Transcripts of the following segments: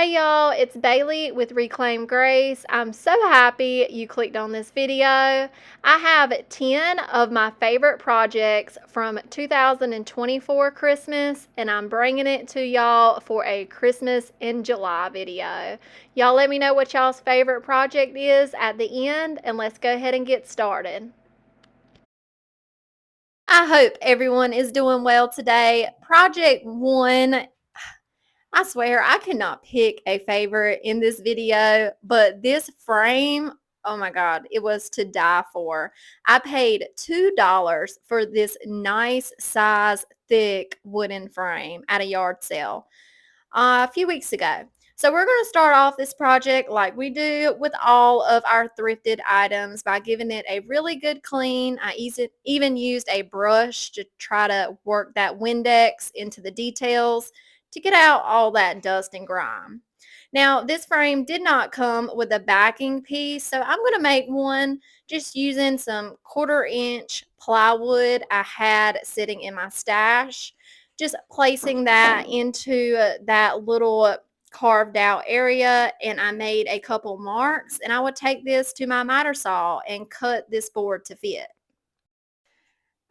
Hey y'all, it's Bailey with Reclaim Grace. I'm so happy you clicked on this video. I have 10 of my favorite projects from 2024 Christmas, and I'm bringing it to y'all for a Christmas in July video. Y'all let me know what y'all's favorite project is at the end, and let's go ahead and get started. I hope everyone is doing well today. Project 1, I swear I could not pick a favorite in this video, but this frame, oh my God, it was to die for. I paid $2 for this nice size, thick wooden frame at a yard sale a few weeks ago. So we're going to start off this project like we do with all of our thrifted items by giving it a really good clean. I even used a brush to try to work that Windex into the details to get out all that dust and grime. Now, this frame did not come with a backing piece, so I'm going to make one just using some 1/4-inch plywood I had sitting in my stash. Just placing that into that little carved out area, and I made a couple marks, and I would take this to my miter saw and cut this board to fit.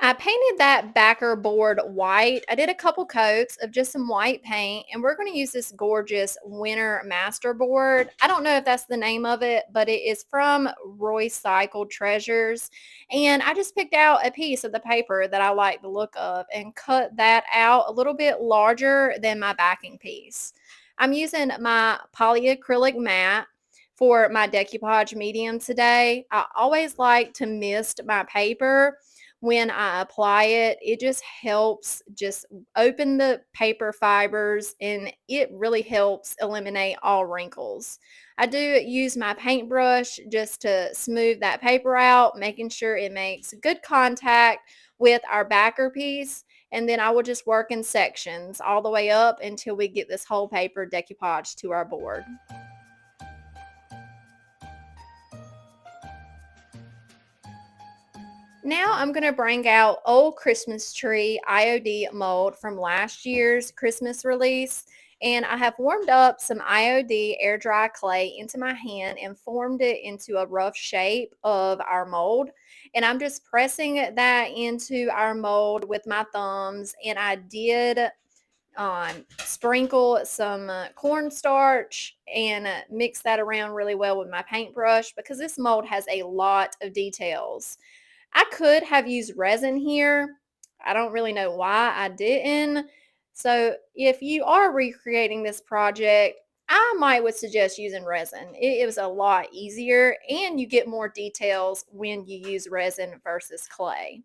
I painted that backer board white. I did a couple coats of just some white paint, and we're going to use this gorgeous winter master board. I don't know if that's the name of it, but it is from Roycycled Treasures. And I just picked out a piece of the paper that I like the look of and cut that out a little bit larger than my backing piece. I'm using my polyacrylic mat for my decoupage medium today. I always like to mist my paper when I apply it. It just helps just open the paper fibers, and it really helps eliminate all wrinkles. I do use my paintbrush just to smooth that paper out, making sure it makes good contact with our backer piece. And then I will just work in sections all the way up until we get this whole paper decoupage to our board. Now I'm going to bring out Old Christmas Tree IOD mold from last year's Christmas release. And I have warmed up some IOD air dry clay into my hand and formed it into a rough shape of our mold. And I'm just pressing that into our mold with my thumbs. And I did sprinkle some cornstarch and mix that around really well with my paintbrush because this mold has a lot of details. I could have used resin here. I don't really know why I didn't. So if you are recreating this project, I would suggest using resin. It was a lot easier and you get more details when you use resin versus clay.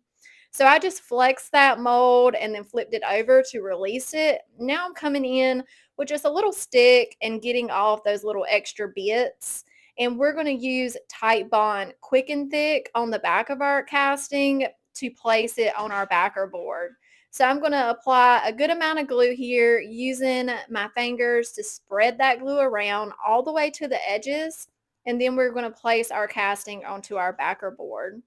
So I just flexed that mold and then flipped it over to release it. Now I'm coming in with just a little stick and getting off those little extra bits. And we're going to use Tight Bond Quick and Thick on the back of our casting to place it on our backer board. So I'm going to apply a good amount of glue here using my fingers to spread that glue around all the way to the edges. And then we're going to place our casting onto our backer board.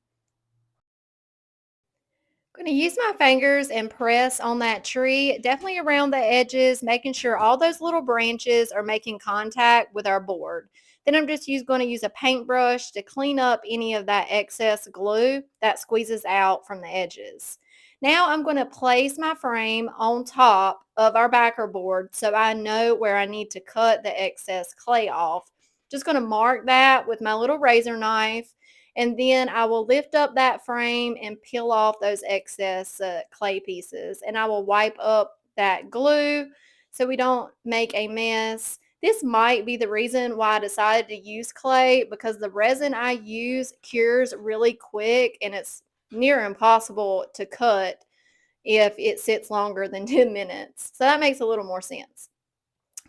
I'm going to use my fingers and press on that tree, definitely around the edges, making sure all those little branches are making contact with our board. Then I'm just going to use a paintbrush to clean up any of that excess glue that squeezes out from the edges. Now I'm going to place my frame on top of our backer board so I know where I need to cut the excess clay off. Just going to mark that with my little razor knife. And then I will lift up that frame and peel off those excess clay pieces. And I will wipe up that glue so we don't make a mess. This might be the reason why I decided to use clay, because the resin I use cures really quick and it's near impossible to cut if it sits longer than 10 minutes. So that makes a little more sense.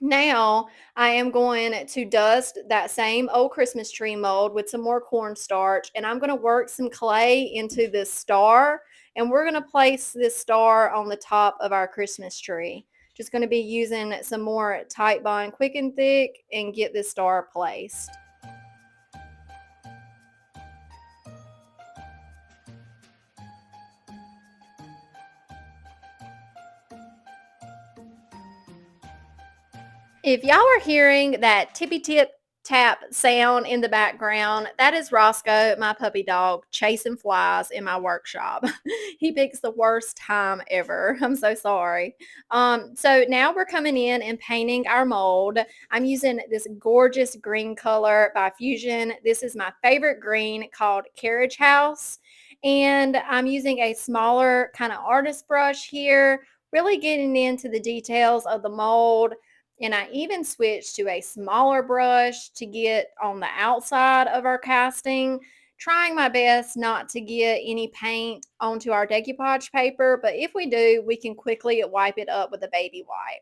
Now I am going to dust that same old Christmas tree mold with some more cornstarch, and I'm going to work some clay into this star, and we're going to place this star on the top of our Christmas tree. Just going to be using some more Tight Bond Quick and Thick and get this star placed. If y'all are hearing that tippy tip tap sound in the background, that is Roscoe, my puppy dog, chasing flies in my workshop. He picks the worst time ever. I'm so sorry. So now we're coming in and painting our mold. I'm using this gorgeous green color by Fusion. This is my favorite green called Carriage House. And I'm using a smaller kind of artist brush here, really getting into the details of the mold, and I even switched to a smaller brush to get on the outside of our casting, trying my best not to get any paint onto our decoupage paper. But if we do, we can quickly wipe it up with a baby wipe.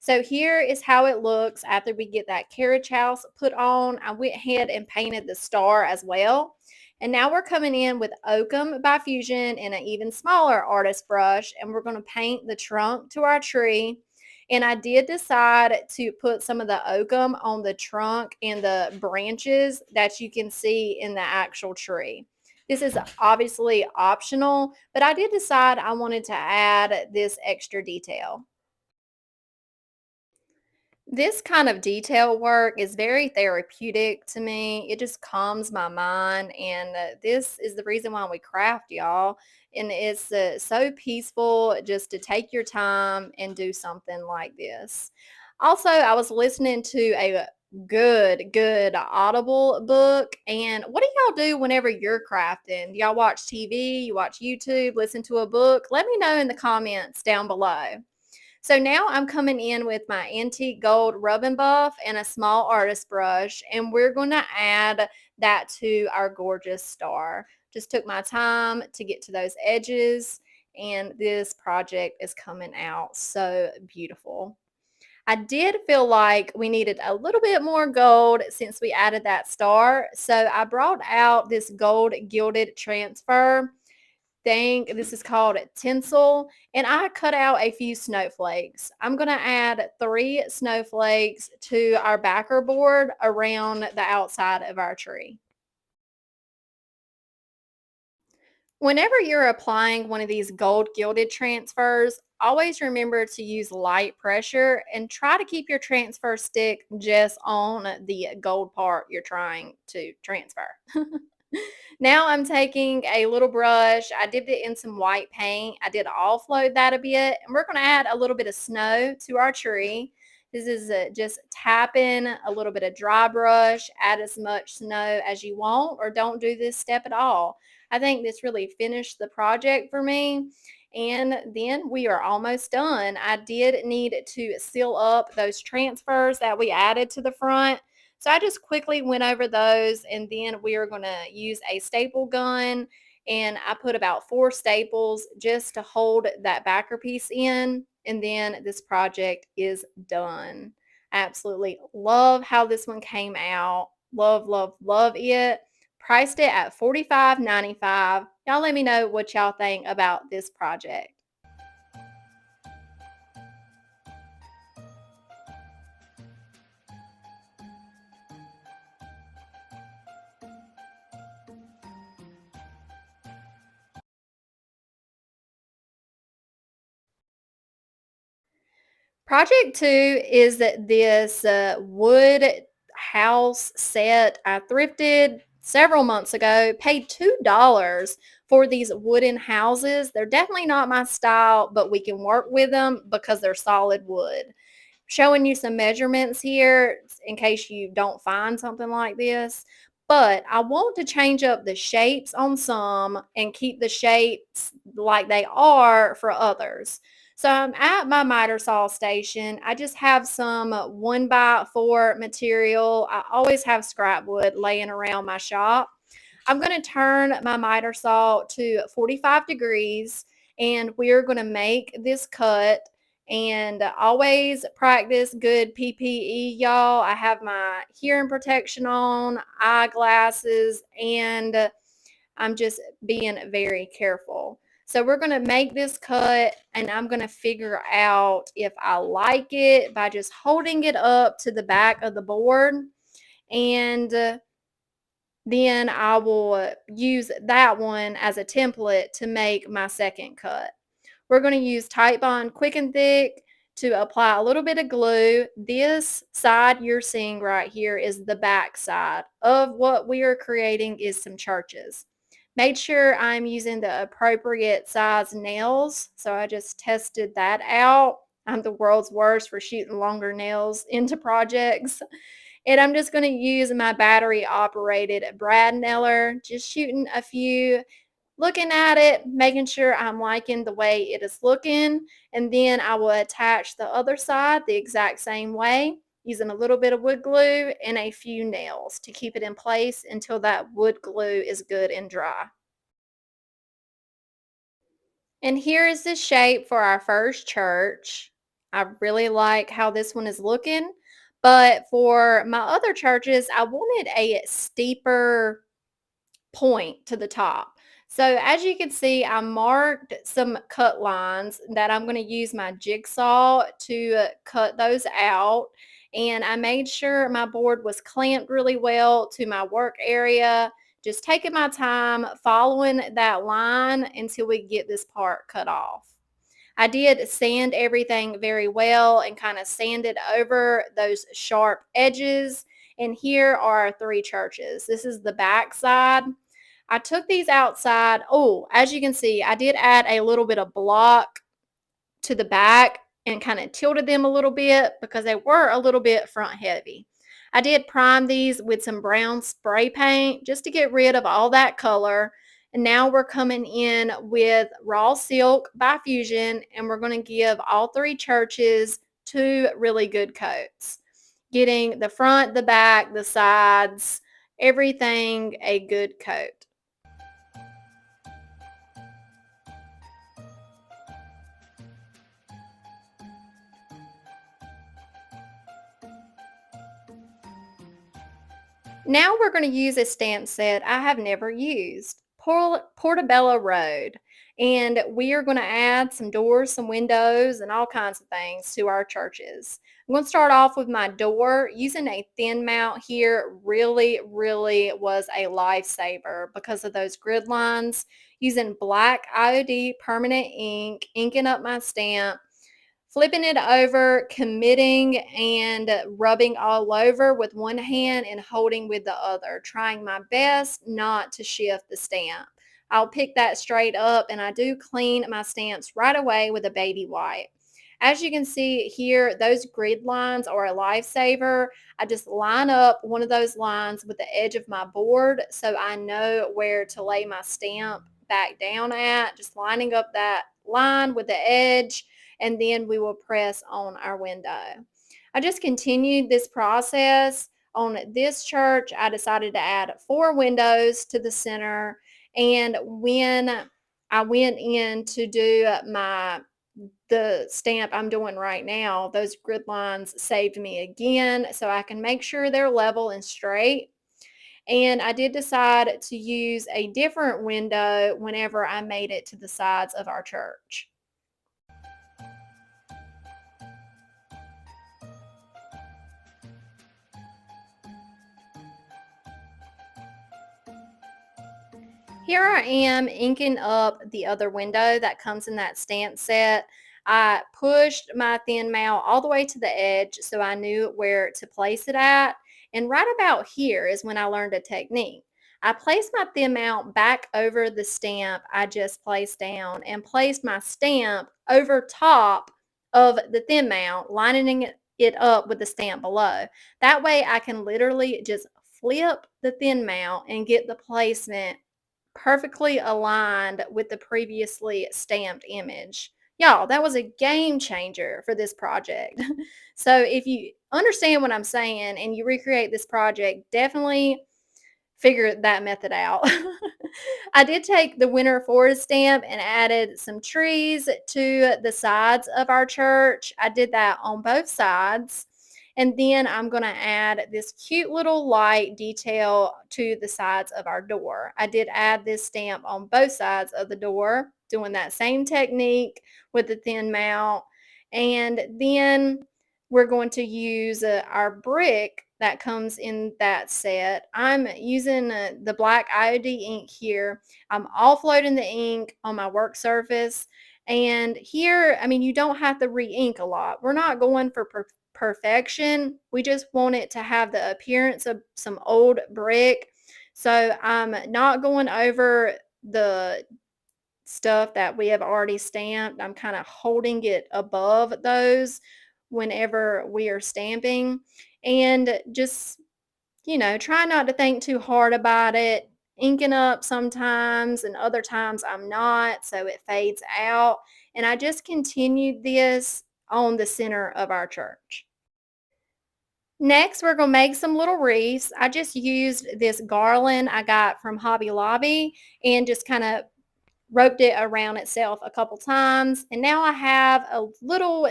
So here is how it looks after we get that carriage house put on. I went ahead and painted the star as well. And now we're coming in with Oakum by Fusion and an even smaller artist brush, and we're going to paint the trunk to our tree. And I did decide to put some of the oakum on the trunk and the branches that you can see in the actual tree. This is obviously optional, but I did decide I wanted to add this extra detail. This kind of detail work is very therapeutic to me. It just calms my mind, and this is the reason why we craft, y'all. And it's so peaceful just to take your time and do something like this. Also, I was listening to a good Audible book. And what do y'all do whenever you're crafting? Do y'all watch TV? You watch YouTube? Listen to a book? Let me know in the comments down below. So now I'm coming in with my antique gold rub and buff and a small artist brush, and we're going to add that to our gorgeous star. Just took my time to get to those edges, and this project is coming out so beautiful. I did feel like we needed a little bit more gold since we added that star. So I brought out this gold gilded transfer thing. This is called tinsel. And I cut out a few snowflakes. I'm going to add 3 snowflakes to our backer board around the outside of our tree. Whenever you're applying one of these gold gilded transfers, always remember to use light pressure and try to keep your transfer stick just on the gold part you're trying to transfer. Now I'm taking a little brush. I dipped it in some white paint. I did offload that a bit, and we're going to add a little bit of snow to our tree. This is just tapping a little bit of dry brush, add as much snow as you want, or don't do this step at all. I think this really finished the project for me. And then we are almost done. I did need to seal up those transfers that we added to the front. So I just quickly went over those, and then we are going to use a staple gun, and I put about 4 staples just to hold that backer piece in, and then this project is done. Absolutely love how this one came out. Love it. Priced it at $45.95. Y'all let me know what y'all think about this project. Project 2 is this wood house set I thrifted several months ago, paid $2 for these wooden houses. They're definitely not my style, but we can work with them because they're solid wood. Showing you some measurements here in case you don't find something like this. But I want to change up the shapes on some and keep the shapes like they are for others. So I'm at my miter saw station. I just have some 1x4 material. I always have scrap wood laying around my shop. I'm going to turn my miter saw to 45 degrees, and we're going to make this cut. And always practice good PPE, y'all. I have my hearing protection on, eyeglasses, and I'm just being very careful. So we're going to make this cut, and I'm going to figure out if I like it by just holding it up to the back of the board. And then I will use that one as a template to make my second cut. We're going to use Tite Bond Quick and Thick to apply a little bit of glue. This side you're seeing right here is the back side of what we are creating is some churches. Made sure I'm using the appropriate size nails, so I just tested that out. I'm the world's worst for shooting longer nails into projects. And I'm just going to use my battery operated brad nailer, just shooting a few, looking at it, making sure I'm liking the way it is looking, and then I will attach the other side the exact same way using a little bit of wood glue and a few nails to keep it in place until that wood glue is good and dry. And here is the shape for our first church. I really like how this one is looking, but for my other churches, I wanted a steeper point to the top. So as you can see, I marked some cut lines that I'm going to use my jigsaw to cut those out. And I made sure my board was clamped really well to my work area. Just taking my time following that line until we get this part cut off. I did sand everything very well and kind of sanded over those sharp edges. And here are three churches. This is the back side. I took these outside. Oh, as you can see, I did add a little bit of block to the back and kind of tilted them a little bit because they were a little bit front heavy. I did prime these with some brown spray paint just to get rid of all that color. And now we're coming in with raw silk by Fusion, and we're going to give all three churches two really good coats, getting the front, the back, the sides, everything a good coat. Now we're going to use a stamp set I have never used, Portobello Road. And we are going to add some doors, some windows, and all kinds of things to our churches. I'm going to start off with my door. Using a thin mount here really was a lifesaver because of those grid lines. Using black IOD permanent ink, inking up my stamp, flipping it over, committing and rubbing all over with one hand and holding with the other, trying my best not to shift the stamp. I'll pick that straight up, and I do clean my stamps right away with a baby wipe. As you can see here, those grid lines are a lifesaver. I just line up one of those lines with the edge of my board so I know where to lay my stamp back down at, just lining up that line with the edge, and then we will press on our window. I just continued this process. On this church, I decided to add 4 windows to the center, and when I went in to do the stamp I'm doing right now, those grid lines saved me again, so I can make sure they're level and straight. And I did decide to use a different window whenever I made it to the sides of our church. Here I am inking up the other window that comes in that stamp set. I pushed my thin mount all the way to the edge so I knew where to place it at. And right about here is when I learned a technique. I placed my thin mount back over the stamp I just placed down and placed my stamp over top of the thin mount, lining it up with the stamp below. That way I can literally just flip the thin mount and get the placement perfectly aligned with the previously stamped image. Y'all, that was a game changer for this project. So if you understand what I'm saying and you recreate this project, definitely figure that method out. I did take the winter forest stamp and added some trees to the sides of our church. I did that on both sides. And then I'm going to add this cute little light detail to the sides of our door. I did add this stamp on both sides of the door, doing that same technique with the thin mount. And then we're going to use our brick that comes in that set. I'm using the black IOD ink here. I'm offloading the ink on my work surface, And here, I mean, you don't have to re-ink a lot. We're not going for perfection. We just want it to have the appearance of some old brick. So I'm not going over the stuff that we have already stamped. I'm kind of holding it above those whenever we are stamping, and just, try not to think too hard about it. Inking up sometimes, and other times I'm not, so it fades out. And I just continued this on the center of our church. Next, we're going to make some little wreaths. I just used this garland I got from Hobby Lobby and just kind of roped it around itself a couple times, and now I have a little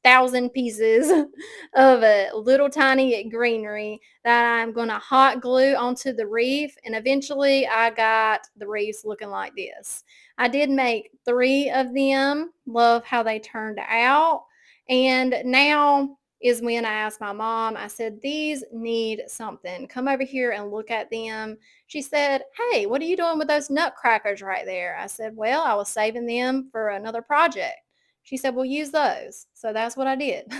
thousand pieces of a little tiny greenery that I'm going to hot glue onto the wreath, and eventually I got the wreaths looking like this. I did make 3 of them. Love how they turned out. And now is when I asked my mom, I said, these need something. Come over here and look at them. She said, "Hey, what are you doing with those nutcrackers right there?" I said, "Well, I was saving them for another project." She said, "Well, use those." So that's what I did.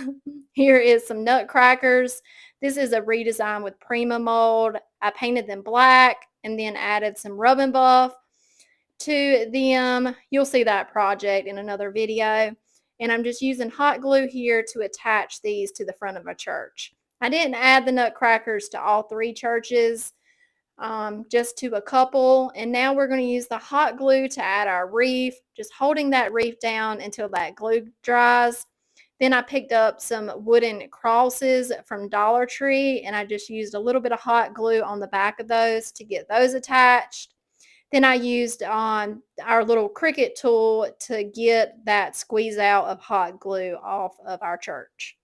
Here is some nutcrackers. This is a redesign with Prima mold. I painted them black and then added some rub and buff to them. You'll see that project in another video. And I'm just using hot glue here to attach these to the front of a church. I didn't add the nutcrackers to all 3 churches, just to a couple. And now we're going to use the hot glue to add our wreath, just holding that wreath down until that glue dries. Then I picked up some wooden crosses from Dollar Tree, and I just used a little bit of hot glue on the back of those to get those attached. Then I used our little Cricut tool to get that squeeze out of hot glue off of our church.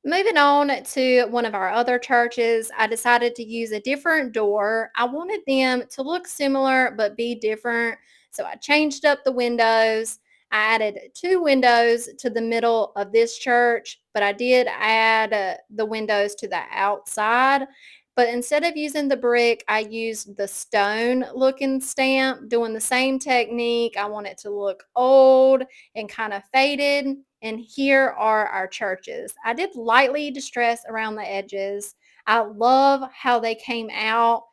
Moving on to one of our other churches, I decided to use a different door. I wanted them to look similar but be different. So I changed up the windows. I added 2 windows to the middle of this church, but I did add the windows to the outside. But instead of using the brick, I used the stone looking stamp, doing the same technique. I want it to look old and kind of faded. And here are our churches. I did lightly distress around the edges. I love how they came out.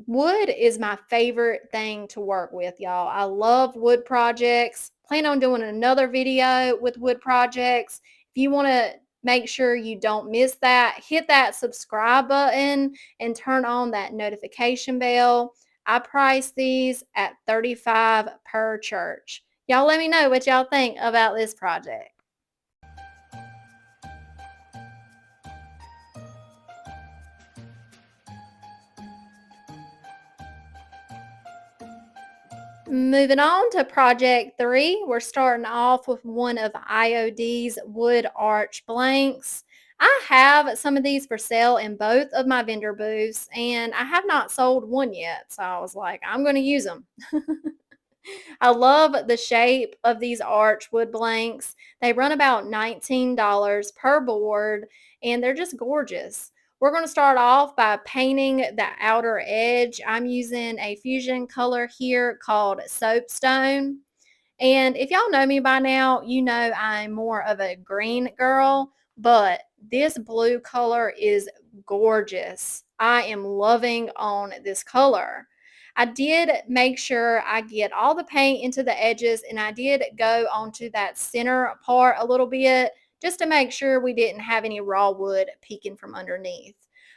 Wood is my favorite thing to work with, y'all. I love wood projects. Plan on doing another video with wood projects. If you want to make sure you don't miss that, hit that subscribe button and turn on that notification bell. I price these at $35 per church. Y'all let me know what y'all think about this project. Moving on to project 3, we're starting off with one of IOD's wood arch blanks. I have some of these for sale in both of my vendor booths, and I have not sold one yet. So I was like, I'm going to use them. I love the shape of these arch wood blanks. They run about $19 per board, and they're just gorgeous. We're going to start off by painting the outer edge. I'm using a fusion color here called soapstone. And if y'all know me by now, you know I'm more of a green girl, but this blue color is gorgeous. I am loving on this color. I did make sure I get all the paint into the edges, and I did go onto that center part a little bit just to make sure we didn't have any raw wood peeking from underneath.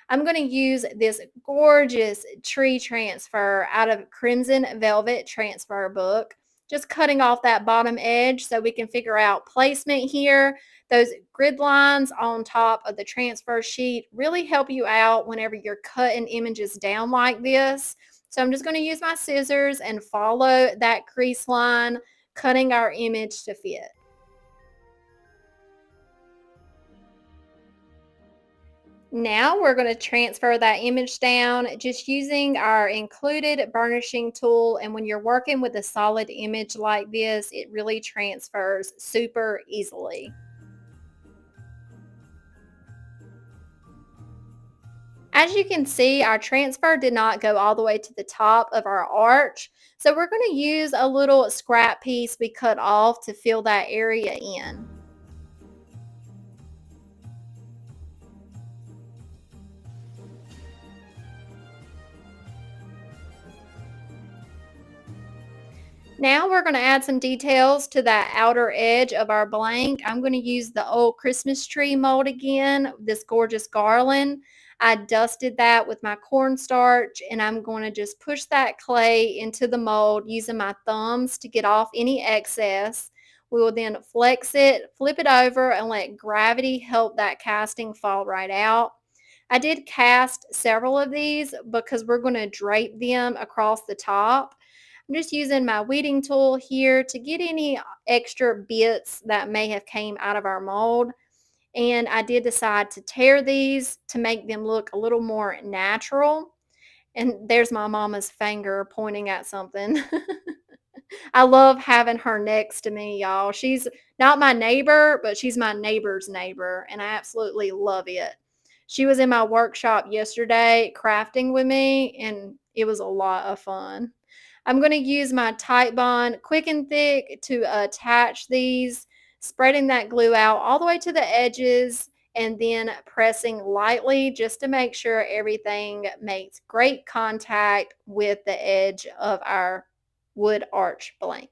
I'm going to use this gorgeous tree transfer out of Crimson Velvet Transfer Book, just cutting off that bottom edge so we can figure out placement here. Those grid lines on top of the transfer sheet really help you out whenever you're cutting images down like this. So I'm just going to use my scissors and follow that crease line, cutting our image to fit. Now we're going to transfer that image down just using our included burnishing tool. And when you're working with a solid image like this, it really transfers super easily. As you can see, our transfer did not go all the way to the top of our arch. So we're going to use a little scrap piece we cut off to fill that area in. Now we're going to add some details to that outer edge of our blank. I'm going to use the old Christmas tree mold again, this gorgeous garland. I dusted that with my cornstarch and I'm going to just push that clay into the mold using my thumbs to get off any excess. We will then flex it, flip it over, and let gravity help that casting fall right out. I did cast several of these because we're going to drape them across the top. I'm just using my weeding tool here to get any extra bits that may have came out of our mold. And I did decide to tear these to make them look a little more natural. And there's my mama's finger pointing at something. I love having her next to me, y'all. She's not my neighbor, but she's my neighbor's neighbor, and I absolutely love it. She was in my workshop yesterday crafting with me, and it was a lot of fun. I'm going to use my Tite Bond Quick and Thick to attach these, spreading that glue out all the way to the edges and then pressing lightly just to make sure everything makes great contact with the edge of our wood arch blank.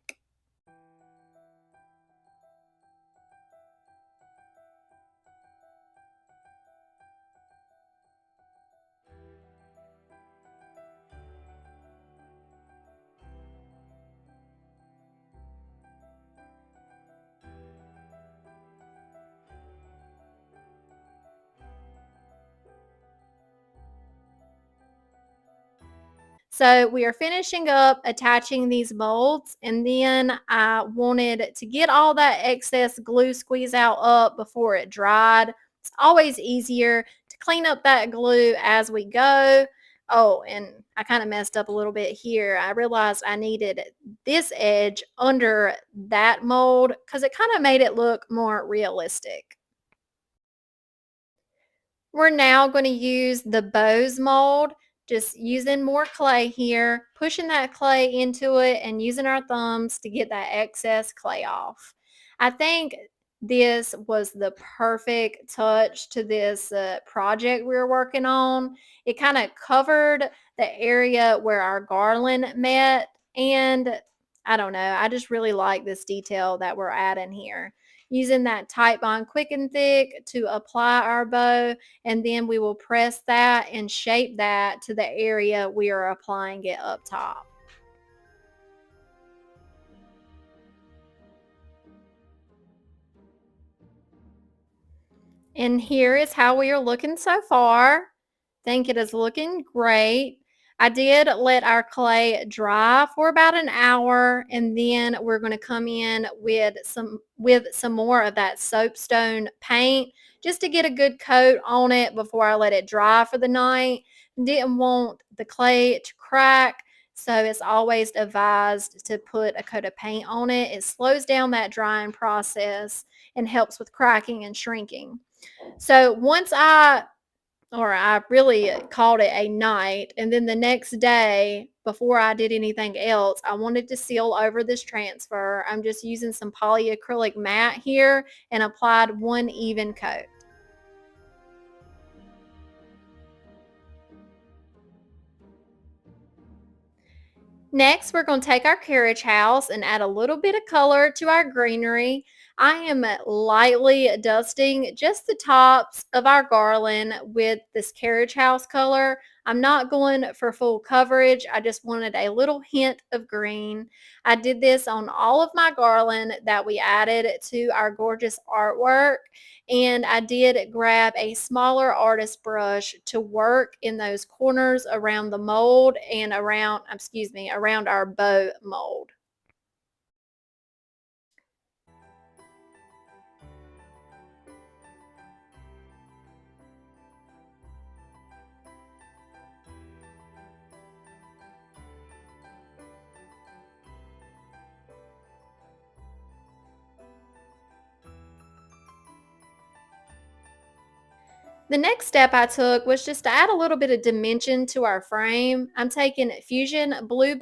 So we are finishing up attaching these molds, and then I wanted to get all that excess glue squeeze out up before it dried. It's always easier to clean up that glue as we go. Oh, and I kind of messed up a little bit here. I realized I needed this edge under that mold because it kind of made it look more realistic. We're now going to use the Bose mold, just using more clay here, pushing that clay into it and using our thumbs to get that excess clay off. I think this was the perfect touch to this project we were working on. It kind of covered the area where our garland met, and I don't know, I just really like this detail that we're adding here. Using that Tite Bond Quick and Thick to apply our bow, and then we will press that and shape that to the area we are applying it up top. And here is how we are looking so far. Think it is looking great. I did let our clay dry for about an hour, and then we're going to come in with some more of that soapstone paint just to get a good coat on it before I let it dry for the night. Didn't want the clay to crack, so it's always advised to put a coat of paint on it. It slows down that drying process and helps with cracking and shrinking. So I really called it a night, and then the next day, before I did anything else, I wanted to seal over this transfer. I'm just using some polyacrylic matte here and applied one even coat. Next, we're going to take our carriage house and add a little bit of color to our greenery. I am lightly dusting just the tops of our garland with this carriage house color. I'm not going for full coverage. I just wanted a little hint of green. I did this on all of my garland that we added to our gorgeous artwork. And I did grab a smaller artist brush to work in those corners around the mold and around our bow mold. The next step I took was just to add a little bit of dimension to our frame. I'm taking Fusion Blue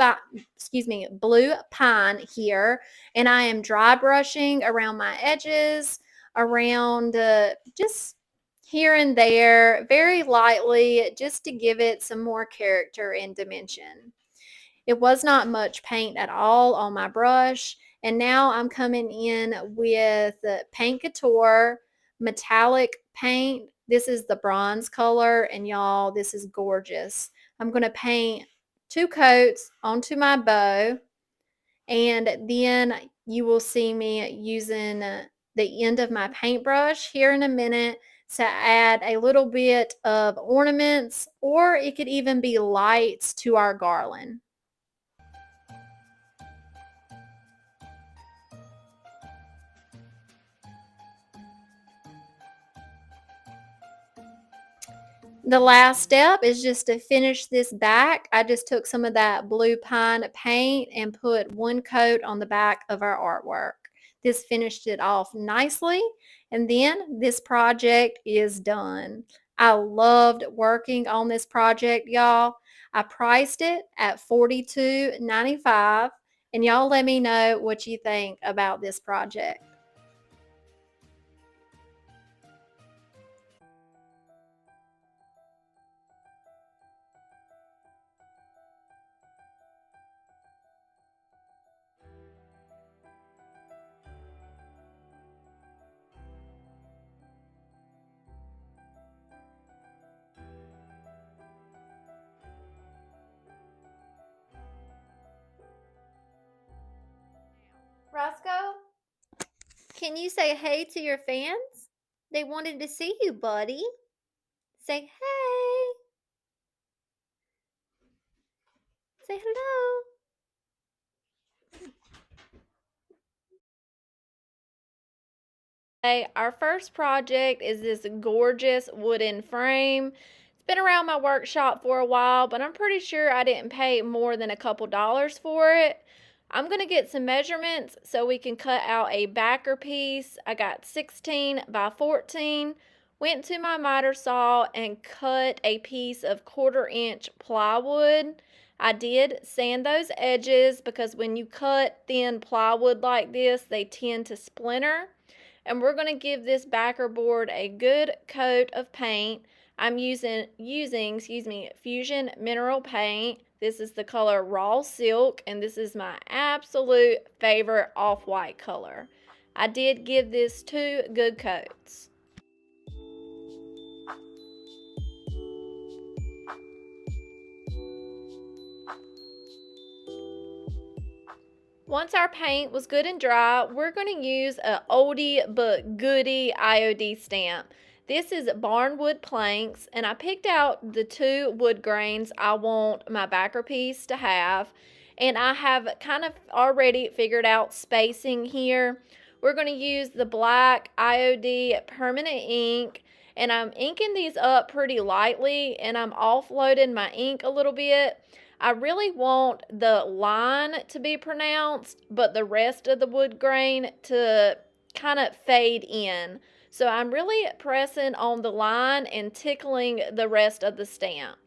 Pine here, and I am dry brushing around my edges, around just here and there, very lightly, just to give it some more character and dimension. It was not much paint at all on my brush. And now I'm coming in with Paint Couture metallic paint. This is the bronze color, and y'all, this is gorgeous. I'm going to paint 2 coats onto my bow, and then you will see me using the end of my paintbrush here in a minute to add a little bit of ornaments, or it could even be lights to our garland. The last step is just to finish this back. I just took some of that blue pine paint and put 1 coat on the back of our artwork. This finished it off nicely, and then this project is done. I loved working on this project, y'all. I priced it at $42.95, and y'all let me know what you think about this project. Roscoe, can you say hey to your fans? They wanted to see you, buddy. Say hey. Say hello. Okay, our first project is this gorgeous wooden frame. It's been around my workshop for a while, but I'm pretty sure I didn't pay more than a couple dollars for it. I'm going to get some measurements so we can cut out a backer piece. I got 16 by 14. Went to my miter saw and cut a piece of 1/4 inch plywood. I did sand those edges because when you cut thin plywood like this, they tend to splinter. And we're going to give this backer board a good coat of paint. I'm using Fusion Mineral Paint. This is the color Raw Silk, and this is my absolute favorite off-white color. I did give this 2 good coats. Once our paint was good and dry, we're going to use an oldie but goodie IOD stamp. This is Barnwood planks, and I picked out the 2 wood grains I want my backer piece to have, and I have kind of already figured out spacing here. We're going to use the black IOD permanent ink, and I'm inking these up pretty lightly, and I'm offloading my ink a little bit. I really want the line to be pronounced, but the rest of the wood grain to kind of fade in. So I'm really pressing on the line and tickling the rest of the stamp.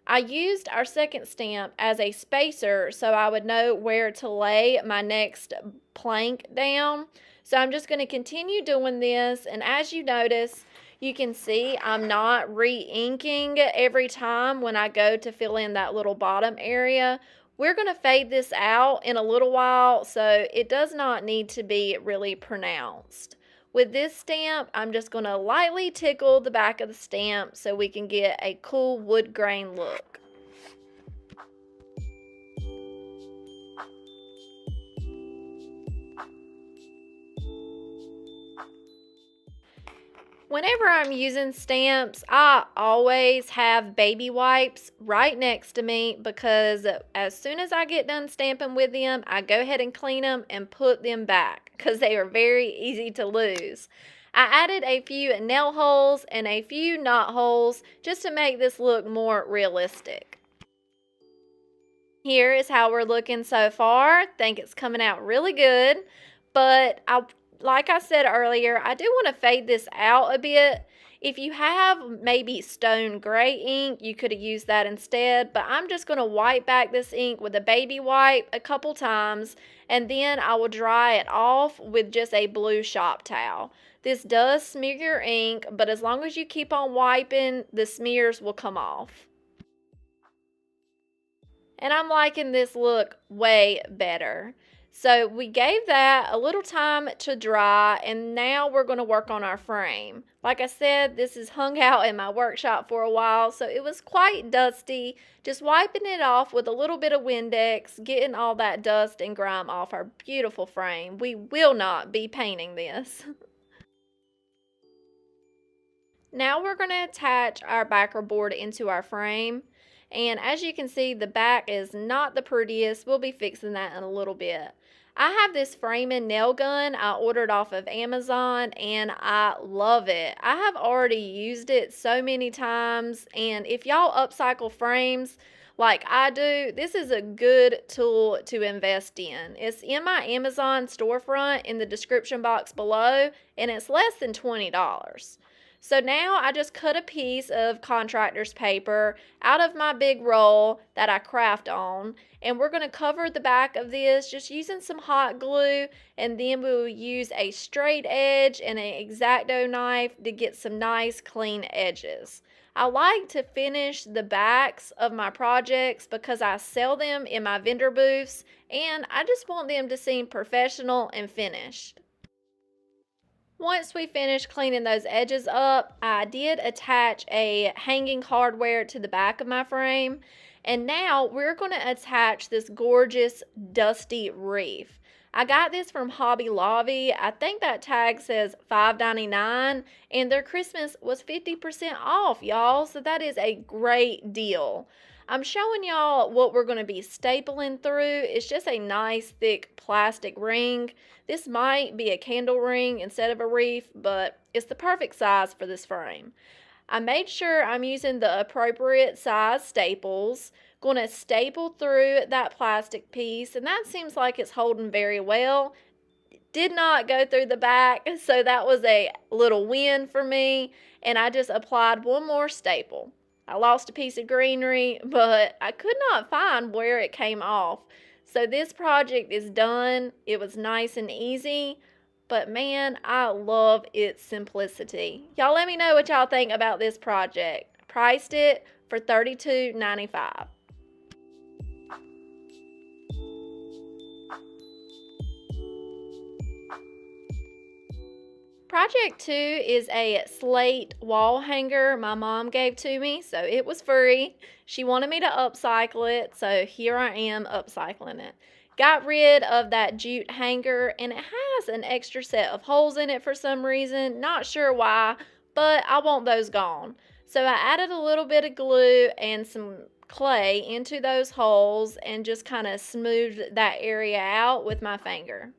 I used our second stamp as a spacer so I would know where to lay my next plank down. So I'm just going to continue doing this, and as you notice, you can see I'm not re-inking every time when I go to fill in that little bottom area. We're going to fade this out in a little while, so it does not need to be really pronounced. With this stamp, I'm just going to lightly tickle the back of the stamp so we can get a cool wood grain look. Whenever I'm using stamps, I always have baby wipes right next to me because as soon as I get done stamping with them, I go ahead and clean them and put them back because they are very easy to lose. I added a few nail holes and a few knot holes just to make this look more realistic. Here is how we're looking so far. I think it's coming out really good, but I like I said earlier, I do want to fade this out a bit. If you have maybe stone gray ink, you could have used that instead, but I'm just going to wipe back this ink with a baby wipe a couple times, and then I will dry it off with just a blue shop towel. This does smear your ink, but as long as you keep on wiping, the smears will come off. And I'm liking this look way better. So we gave that a little time to dry, and now we're going to work on our frame. Like I said, this is hung out in my workshop for a while, so it was quite dusty. Just wiping it off with a little bit of Windex, getting all that dust and grime off our beautiful frame. We will not be painting this. Now we're going to attach our backer board into our frame. And as you can see, the back is not the prettiest. We'll be fixing that in a little bit. I have this framing nail gun I ordered off of Amazon, and I love it. I have already used it so many times, and if y'all upcycle frames like I do, this is a good tool to invest in. It's in my Amazon storefront in the description box below, and it's less than $20. So now I just cut a piece of contractor's paper out of my big roll that I craft on, and we're going to cover the back of this just using some hot glue, and then we will use a straight edge and an X-Acto knife to get some nice clean edges. I like to finish the backs of my projects because I sell them in my vendor booths, and I just want them to seem professional and finished. Once we finished cleaning those edges up, I did attach a hanging hardware to the back of my frame. And now we're going to attach this gorgeous dusty wreath. I got this from Hobby Lobby. I think that tag says $5.99, and their Christmas was 50% off, y'all. So that is a great deal. I'm showing y'all what we're going to be stapling through. It's just a nice thick plastic ring. This might be a candle ring instead of a wreath, but it's the perfect size for this frame. I made sure I'm using the appropriate size staples. Going to staple through that plastic piece, and that seems like it's holding very well. Did not go through the back, so that was a little win for me, and I just applied one more staple. I lost a piece of greenery, but I could not find where it came off. So this project is done. It was nice and easy, but man, I love its simplicity. Y'all let me know what y'all think about this project. Priced it for $32.95. Project 2 is a slate wall hanger my mom gave to me, so it was free. She wanted me to upcycle it, so here I am upcycling it. Got rid of that jute hanger, and it has an extra set of holes in it for some reason. Not sure why, but I want those gone. So I added a little bit of glue and some clay into those holes and just kind of smoothed that area out with my finger.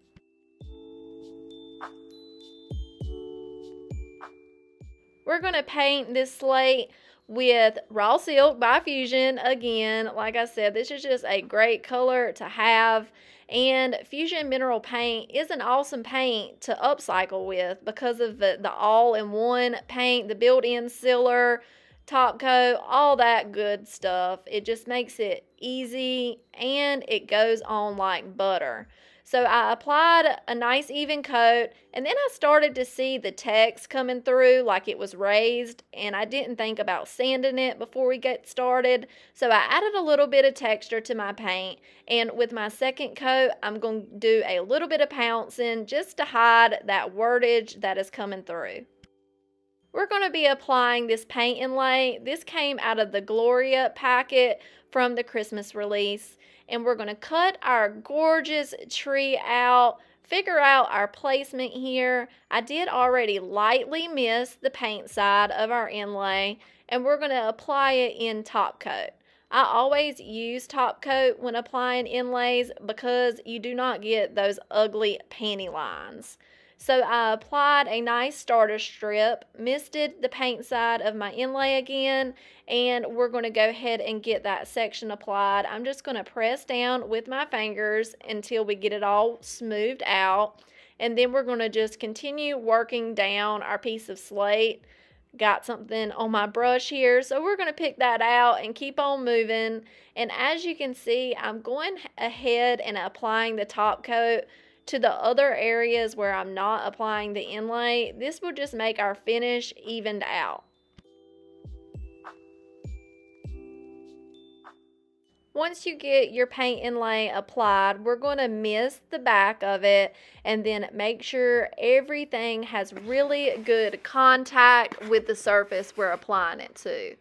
We're going to paint this slate with Raw Silk by Fusion. Again, like I said, this is just a great color to have. And Fusion Mineral Paint is an awesome paint to upcycle with because of the all-in-one paint, the built-in sealer, top coat, all that good stuff. It just makes it easy, and it goes on like butter. So I applied a nice even coat, and then I started to see the text coming through like it was raised, and I didn't think about sanding it before we get started. So I added a little bit of texture to my paint, and with my second coat, I'm going to do a little bit of pouncing just to hide that wordage that is coming through. We're going to be applying this paint inlay. This came out of the Gloria packet from the Christmas release. And we're going to cut our gorgeous tree out, figure out our placement here. I did already lightly miss the paint side of our inlay, and we're going to apply it in top coat. I always use top coat when applying inlays because you do not get those ugly panty lines. So I applied a nice starter strip, misted the paint side of my inlay again, and we're going to go ahead and get that section applied. I'm just going to press down with my fingers until we get it all smoothed out. And then we're going to just continue working down our piece of slate. Got something on my brush here, so we're going to pick that out and keep on moving. And as you can see, I'm going ahead and applying the top coat to the other areas where I'm not applying the inlay. This will just make our finish evened out. Once you get your paint inlay applied, we're going to mist the back of it and then make sure everything has really good contact with the surface we're applying it to.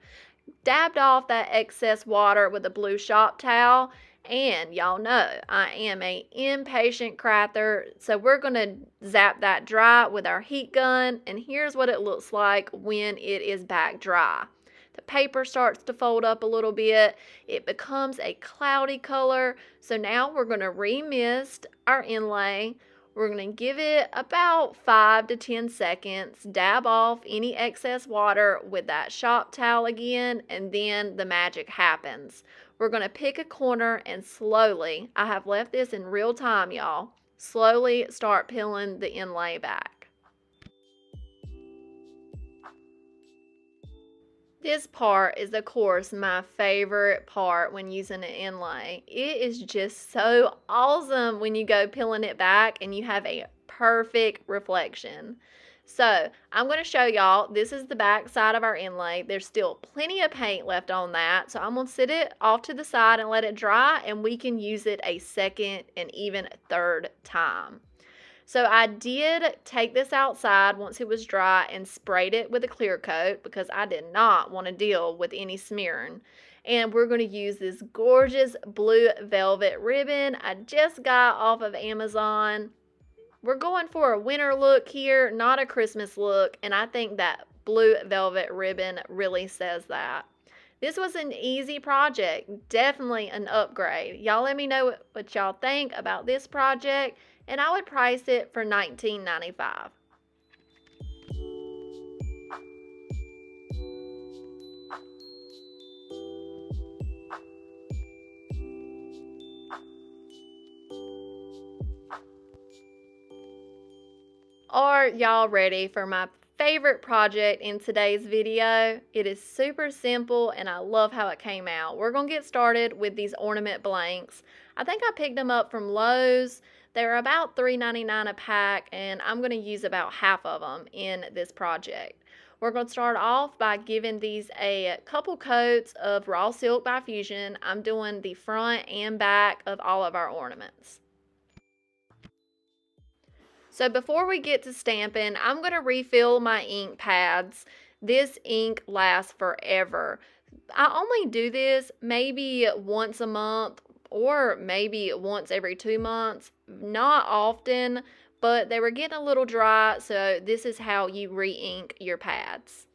Dabbed off that excess water with a blue shop towel, and y'all know I am a impatient crafter, so we're going to zap that dry with our heat gun, and here's what it looks like when it is back dry. The paper starts to fold up a little bit. It becomes a cloudy color. So now we're going to remist our inlay. We're going to give it about 5 to 10 seconds. Dab off any excess water with that shop towel again, and then the magic happens. We're going to pick a corner and slowly, I have left this in real time, y'all, slowly start peeling the inlay back. This part is, of course, my favorite part when using an inlay. It is just so awesome when you go peeling it back and you have a perfect reflection. So I'm going to show y'all, this is the back side of our inlay. There's still plenty of paint left on that. So I'm going to sit it off to the side and let it dry, and we can use it a second and even third time. So I did take this outside once it was dry and sprayed it with a clear coat because I did not want to deal with any smearing. And we're going to use this gorgeous blue velvet ribbon I just got off of Amazon. We're going for a winter look here, not a Christmas look, and I think that blue velvet ribbon really says that. This was an easy project, definitely an upgrade. Y'all let me know what y'all think about this project, and I would price it for $19.95. Are y'all ready for my favorite project in today's video? It is super simple and I love how it came out. We're going to get started with these ornament blanks. I think I picked them up from Lowe's. They're about $3.99 a pack, and I'm going to use about half of them in this project. We're going to start off by giving these a couple coats of raw silk by Fusion. I'm doing the front and back of all of our ornaments. So before we get to stamping, I'm going to refill my ink pads. This ink lasts forever. I only do this maybe once a month or maybe once every 2 months. Not often, but they were getting a little dry, so this is how you re-ink your pads.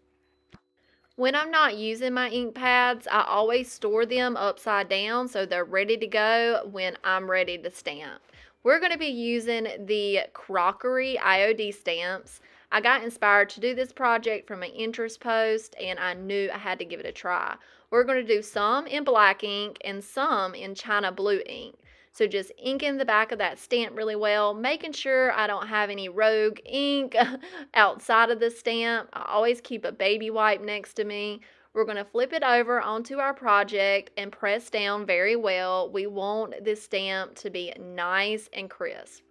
When I'm not using my ink pads, I always store them upside down so they're ready to go when I'm ready to stamp. We're going to be using the crockery IOD stamps. I got inspired to do this project from an interest post, and I knew I had to give it a try. We're going to do some in black ink and some in China blue ink. So just inking the back of that stamp really well, making sure I don't have any rogue ink outside of the stamp. I always keep a baby wipe next to me. We're going to flip it over onto our project and press down very well. We want this stamp to be nice and crisp.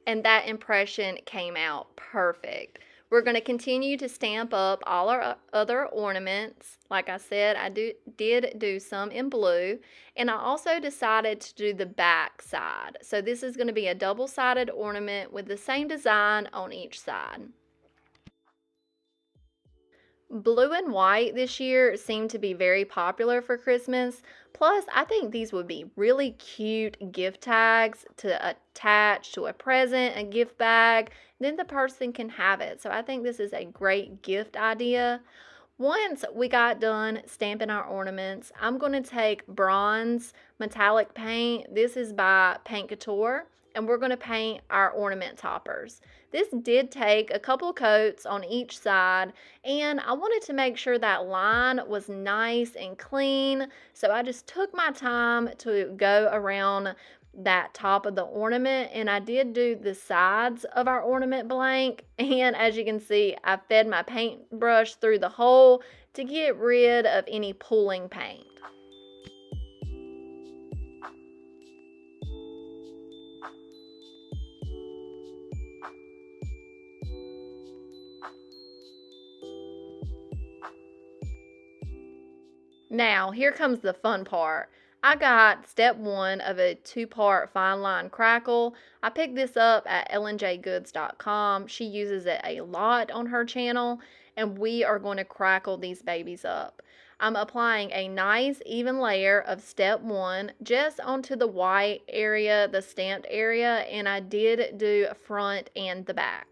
And that impression came out perfect. We're going to continue to stamp up all our other ornaments. Like I said, I did do some in blue, and I also decided to do the back side. So this is going to be a double-sided ornament with the same design on each side. Blue and white this year seem to be very popular for Christmas. Plus, I think these would be really cute gift tags to attach to a present, a gift bag. Then the person can have it. So I think this is a great gift idea. Once we got done stamping our ornaments, I'm going to take bronze metallic paint. This is by Paint Couture, and we're going to paint our ornament toppers. This did take a couple coats on each side, and I wanted to make sure that line was nice and clean, so I just took my time to go around that top of the ornament, and I did do the sides of our ornament blank, and as you can see, I fed my paintbrush through the hole to get rid of any pooling paint. Now, here comes the fun part. I got step 1 of a 2-part fine line crackle. I picked this up at lnjgoods.com. She uses it a lot on her channel, and we are going to crackle these babies up. I'm applying a nice even layer of step 1 just onto the white area, the stamped area, and I did do front and the back.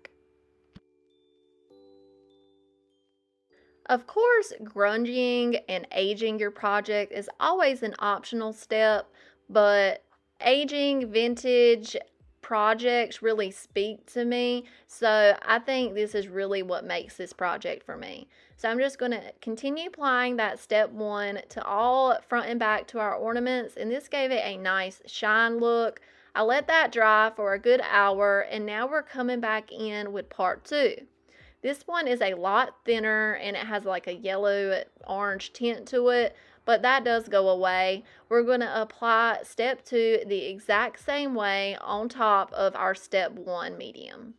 Of course, grunging and aging your project is always an optional step, but aging vintage projects really speak to me, so I think this is really what makes this project for me. So I'm just going to continue applying that step 1 to all front and back to our ornaments, and this gave it a nice shine look. I let that dry for a good hour, and now we're coming back in with part 2. This one is a lot thinner and it has like a yellow orange tint to it, but that does go away. We're going to apply step 2 the exact same way on top of our step 1 medium.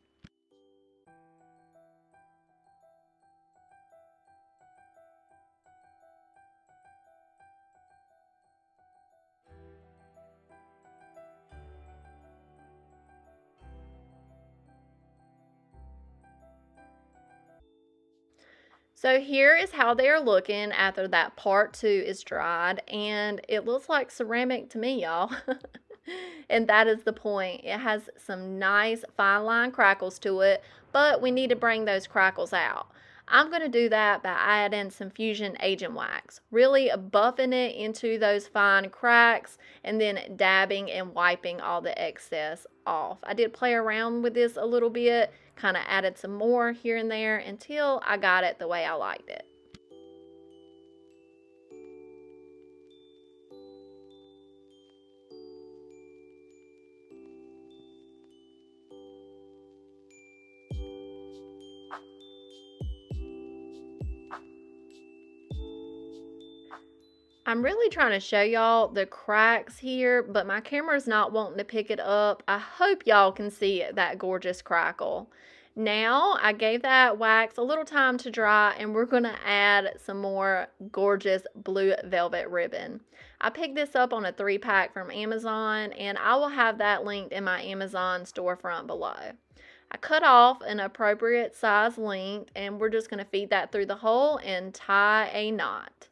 So here is how they are looking after that part 2 is dried, and it looks like ceramic to me, y'all. And that is the point. It has some nice fine line crackles to it, but we need to bring those crackles out. I'm going to do that by adding some Fusion Agent Wax, really buffing it into those fine cracks and then dabbing and wiping all the excess off. I did play around with this a little bit, kind of added some more here and there until I got it the way I liked it. I'm really trying to show y'all the cracks here, but my camera's not wanting to pick it up. I hope y'all can see that gorgeous crackle. Now, I gave that wax a little time to dry, and we're going to add some more gorgeous blue velvet ribbon. I picked this up on a 3-pack from Amazon, and I will have that linked in my Amazon storefront below. I cut off an appropriate size length, and we're just going to feed that through the hole and tie a knot.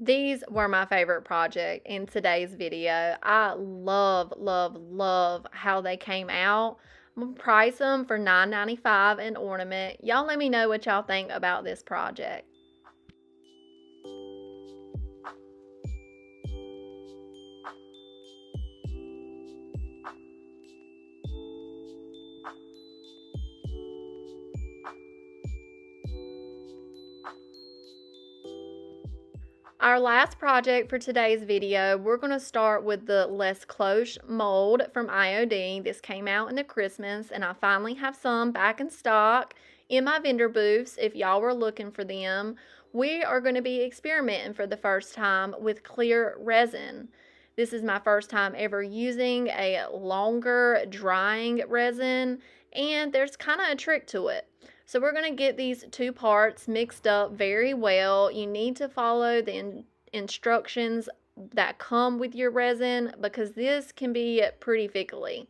These were my favorite project in today's video. I love, love, love how they came out. I'm going to price them for $9.95 an ornament. Y'all let me know what y'all think about this project. Our last project for today's video, we're going to start with the Les Cloche mold from IOD. This came out in the Christmas, and I finally have some back in stock in my vendor booths if y'all were looking for them. We are going to be experimenting for the first time with clear resin. This is my first time ever using a longer drying resin, and there's kind of a trick to it. So we're going to get these 2 parts mixed up very well. You need to follow the instructions that come with your resin because this can be pretty fickly.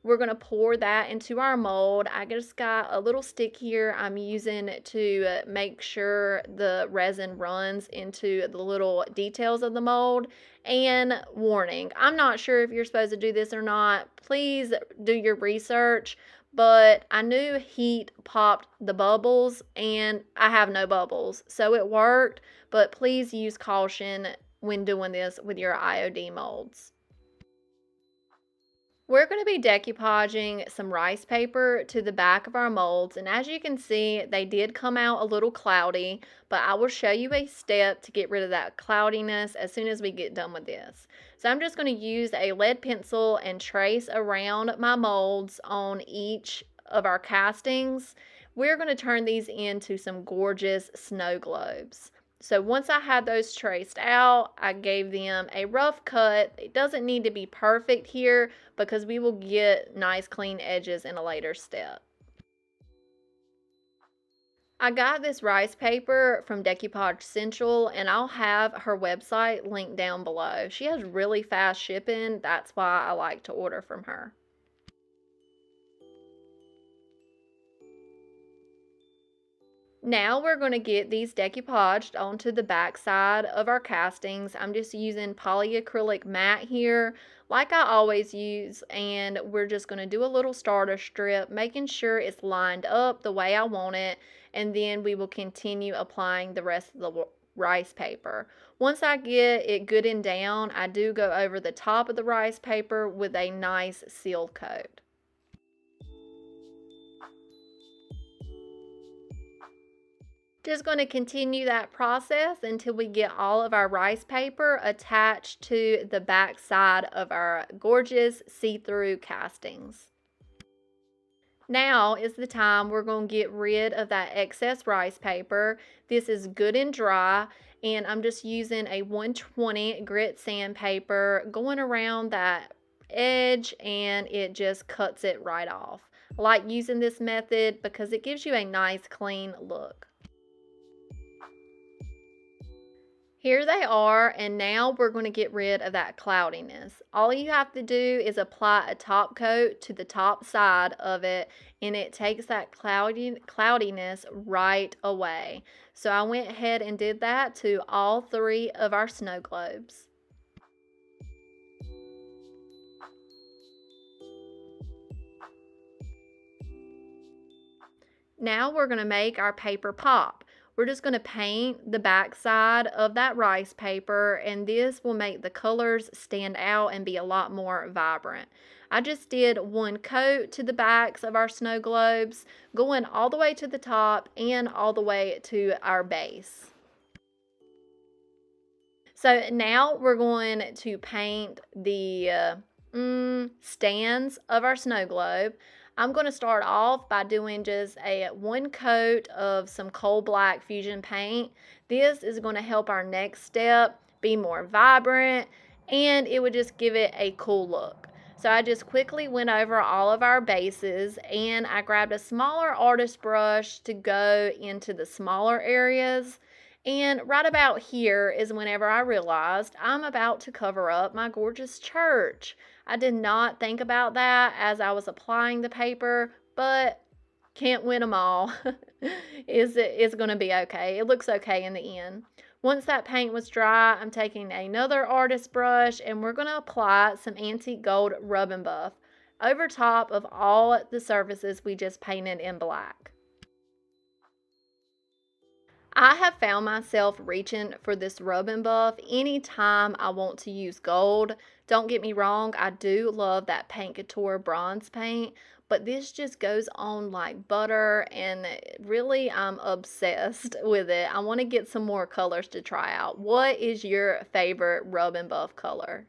We're going to pour that into our mold. I just got a little stick here I'm using to make sure the resin runs into the little details of the mold. And warning, I'm not sure if you're supposed to do this or not. Please do your research. But I knew heat popped the bubbles, and I have no bubbles, so it worked, but please use caution when doing this with your IOD molds. We're going to be decoupaging some rice paper to the back of our molds, and as you can see, they did come out a little cloudy, but I will show you a step to get rid of that cloudiness as soon as we get done with this. So I'm just going to use a lead pencil and trace around my molds on each of our castings. We're going to turn these into some gorgeous snow globes. So once I had those traced out, I gave them a rough cut. It doesn't need to be perfect here because we will get nice clean edges in a later step. I got this rice paper from Decoupage Central, and I'll have her website linked down below. She has really fast shipping. That's why I like to order from her. Now we're going to get these decoupaged onto the back side of our castings. I'm just using polyacrylic matte here like I always use, and we're just going to do a little starter strip, making sure it's lined up the way I want it, and then we will continue applying the rest of the rice paper. Once I get it good and down, I do go over the top of the rice paper with a nice seal coat. Just going to continue that process until we get all of our rice paper attached to the back side of our gorgeous see-through castings. Now is the time we're going to get rid of that excess rice paper. This is good and dry, and I'm just using a 120 grit sandpaper going around that edge, and it just cuts it right off. I like using this method because it gives you a nice clean look. Here they are, and now we're going to get rid of that cloudiness. All you have to do is apply a top coat to the top side of it, and it takes that cloudiness right away. So I went ahead and did that to all three of our snow globes. Now we're going to make our paper pop. We're just going to paint the back side of that rice paper, and this will make the colors stand out and be a lot more vibrant. I just did one coat to the backs of our snow globes, going all the way to the top and all the way to our base. So now we're going to paint the stands of our snow globe. I'm going to start off by doing just a one coat of some coal black fusion paint. This is going to help our next step be more vibrant, and it would just give it a cool look. So I just quickly went over all of our bases, and I grabbed a smaller artist brush to go into the smaller areas. And right about here is whenever I realized I'm about to cover up my gorgeous church. I did not think about that as I was applying the paper, but can't win them all. It's going to be okay. It looks okay in the end. Once that paint was dry, I'm taking another artist brush, and we're going to apply some antique gold rub and buff over top of all the surfaces we just painted in black. I have found myself reaching for this rub and buff anytime I want to use gold. Don't get me wrong, I do love that Paint Couture bronze paint, but this just goes on like butter, and really I'm obsessed with it. I want to get some more colors to try out. What is your favorite rub and buff color?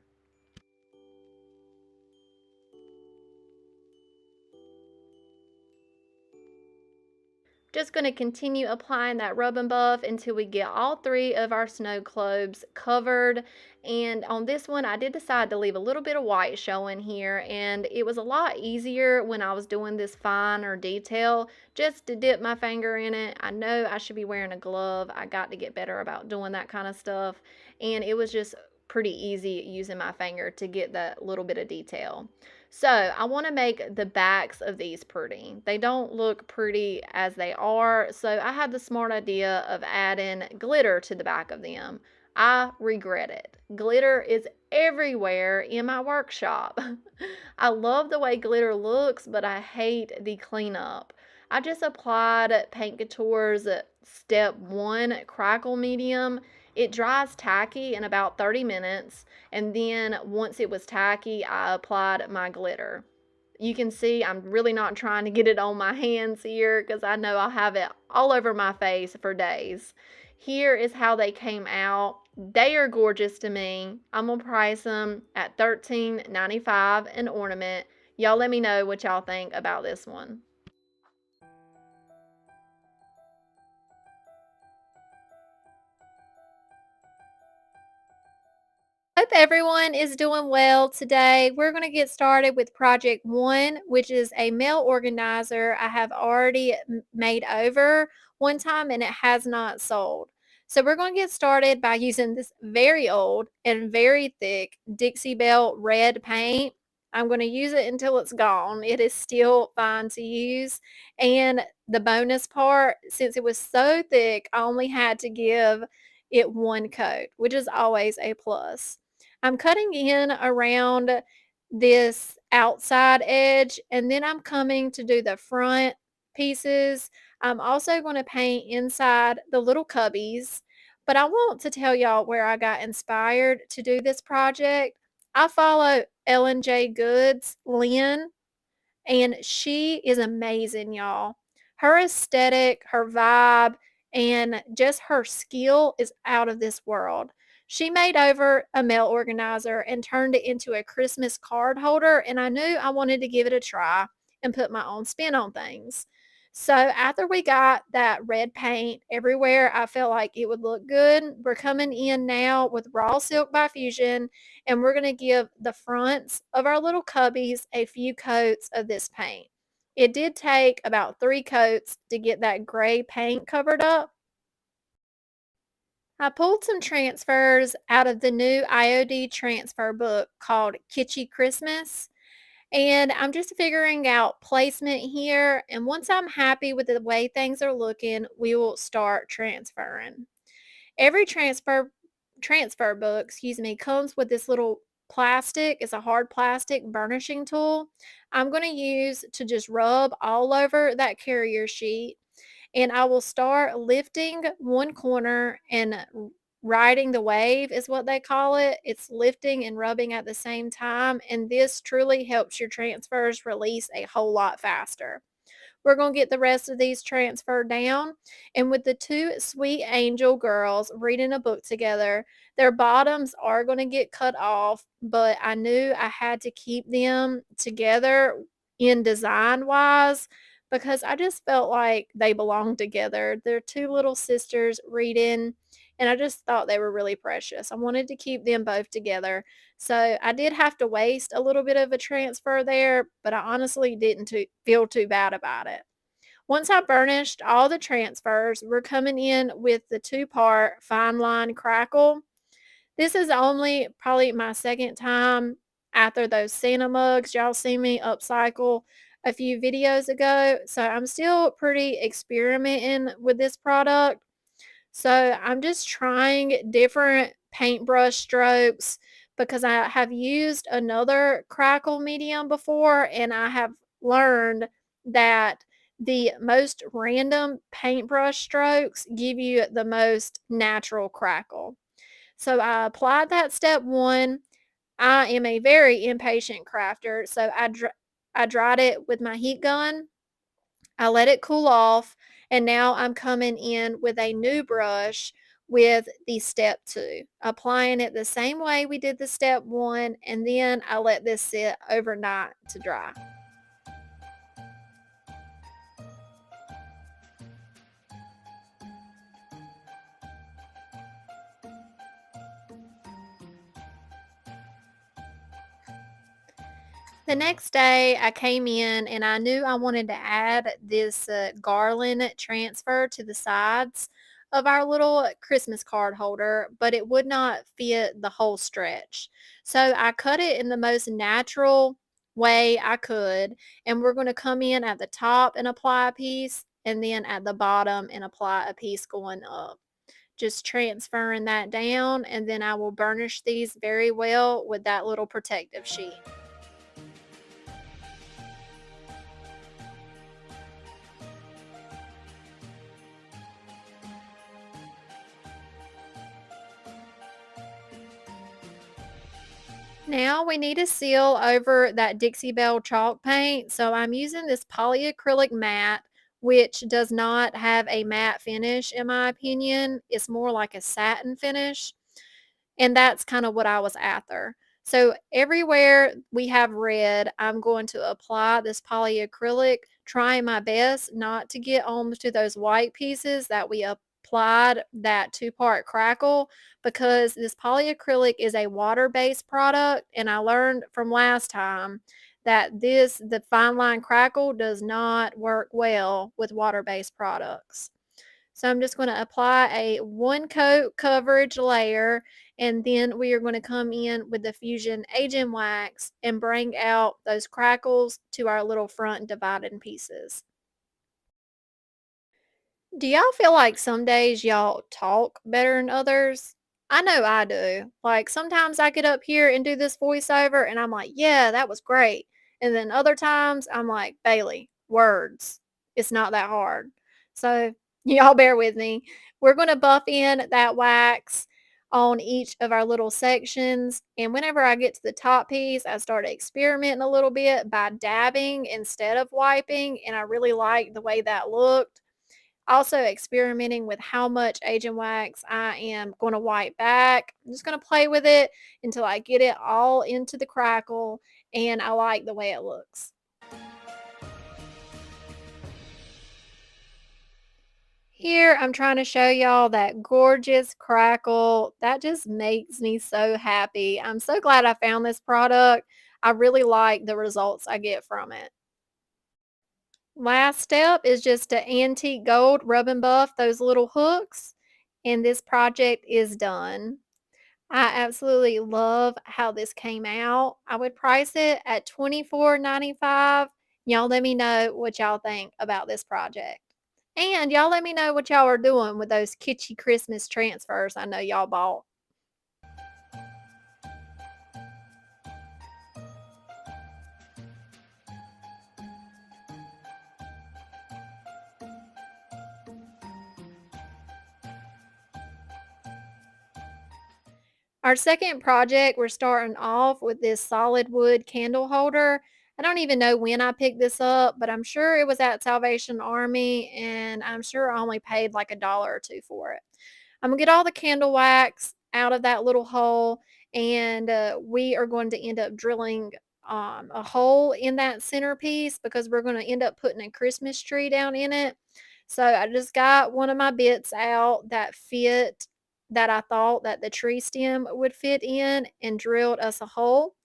Just going to continue applying that rub and buff until we get all three of our snow globes covered. And on this one, I did decide to leave a little bit of white showing here, and it was a lot easier when I was doing this finer detail just to dip my finger in it. I know I should be wearing a glove. I got to get better about doing that kind of stuff, and it was just pretty easy using my finger to get that little bit of detail. So I want to make the backs of these pretty. They don't look pretty as they are, so I had the smart idea of adding glitter to the back of them. I regret it. Glitter is everywhere in my workshop. I love the way glitter looks, but I hate the cleanup. I just applied Paint Couture's Step 1 Crackle Medium. It dries tacky in about 30 minutes, and then once it was tacky, I applied my glitter. You can see I'm really not trying to get it on my hands here because I know I'll have it all over my face for days. Here is how they came out. They are gorgeous to me. I'm going to price them at $13.95 an ornament. Y'all let me know what y'all think about this one. Hope everyone is doing well today. We're going to get started with project one, which is a mail organizer I have already made over one time and it has not sold. So we're going to get started by using this very old and very thick Dixie Belle red paint. I'm going to use it until it's gone. It is still fine to use. And the bonus part, since it was so thick, I only had to give it one coat, which is always a plus. I'm cutting in around this outside edge and then I'm coming to do the front pieces. I'm also going to paint inside the little cubbies, but I want to tell y'all where I got inspired to do this project. I follow Ellen J. Good's Lynn, and she is amazing, y'all. Her aesthetic, her vibe, and just her skill is out of this world. She made over a mail organizer and turned it into a Christmas card holder, and I knew I wanted to give it a try and put my own spin on things. So after we got that red paint everywhere, I felt like it would look good. We're coming in now with Raw Silk by Fusion, and we're going to give the fronts of our little cubbies a few coats of this paint. It did take about 3 coats to get that gray paint covered up. I pulled some transfers out of the new IOD transfer book called Kitschy Christmas. And I'm just figuring out placement here. And once I'm happy with the way things are looking, we will start transferring. Every transfer book, comes with this little plastic. It's a hard plastic burnishing tool. I'm going to use to just rub all over that carrier sheet, and I will start lifting one corner and riding the wave is what they call it. It's lifting and rubbing at the same time, and this truly helps your transfers release a whole lot faster. We're going to get the rest of these transferred down. And with the two sweet angel girls reading a book together, their bottoms are going to get cut off, but I knew I had to keep them together in design wise because I just felt like they belonged together. They're two little sisters reading, and I just thought they were really precious. I wanted to keep them both together. So I did have to waste a little bit of a transfer there, but I honestly didn't feel too bad about it. Once I burnished all the transfers, we're coming in with the two-part fine line crackle. This is only probably my second time after those Santa mugs y'all see me upcycle a few videos ago. So I'm still pretty experimenting with this product. So I'm just trying different paintbrush strokes because I have used another crackle medium before and I have learned that the most random paintbrush strokes give you the most natural crackle. So I applied that step one. I am a very impatient crafter, so I dried it with my heat gun. I let it cool off, and now I'm coming in with a new brush with the step two, applying it the same way we did the step one, and then I let this sit overnight to dry. The next day, I came in and I knew I wanted to add this garland transfer to the sides of our little Christmas card holder, but it would not fit the whole stretch. So I cut it in the most natural way I could, and we're going to come in at the top and apply a piece, and then at the bottom and apply a piece going up. Just transferring that down, and then I will burnish these very well with that little protective sheet. Now we need to seal over that Dixie Belle chalk paint. So I'm using this polyacrylic matte, which does not have a matte finish in my opinion. It's more like a satin finish. And that's kind of what I was after. So everywhere we have red, I'm going to apply this polyacrylic, trying my best not to get onto those white pieces that we applied that two-part crackle, because this polyacrylic is a water-based product, and I learned from last time that the fine line crackle does not work well with water-based products. So I'm just going to apply a one coat coverage layer, and then we are going to come in with the Fusion Agent Wax and bring out those crackles to our little front dividing pieces. Do y'all feel like some days y'all talk better than others? I know I do. Like sometimes I get up here and do this voiceover and I'm like, yeah, that was great. And then other times I'm like, Bailey, words. It's not that hard. So y'all bear with me. We're going to buff in that wax on each of our little sections. And whenever I get to the top piece, I start experimenting a little bit by dabbing instead of wiping. And I really like the way that looked. Also experimenting with how much agent wax I am going to wipe back. I'm just going to play with it until I get it all into the crackle and I like the way it looks. Here I'm trying to show y'all that gorgeous crackle. That just makes me so happy. I'm so glad I found this product. I really like the results I get from it. Last step is just to antique gold rub and buff those little hooks, and this project is done. I absolutely love how this came out. I would price it at $24.95. Y'all let me know what y'all think about this project. And y'all let me know what y'all are doing with those kitschy Christmas transfers I know y'all bought. Our second project, we're starting off with this solid wood candle holder. I don't even know when I picked this up, but I'm sure it was at Salvation Army, and I'm sure I only paid like a dollar or two for it. I'm gonna get all the candle wax out of that little hole, and we are going to end up drilling a hole in that centerpiece because we're going to end up putting a Christmas tree down in it. So I just got one of my bits out that fit, that I thought that the tree stem would fit in, and drilled us a hole.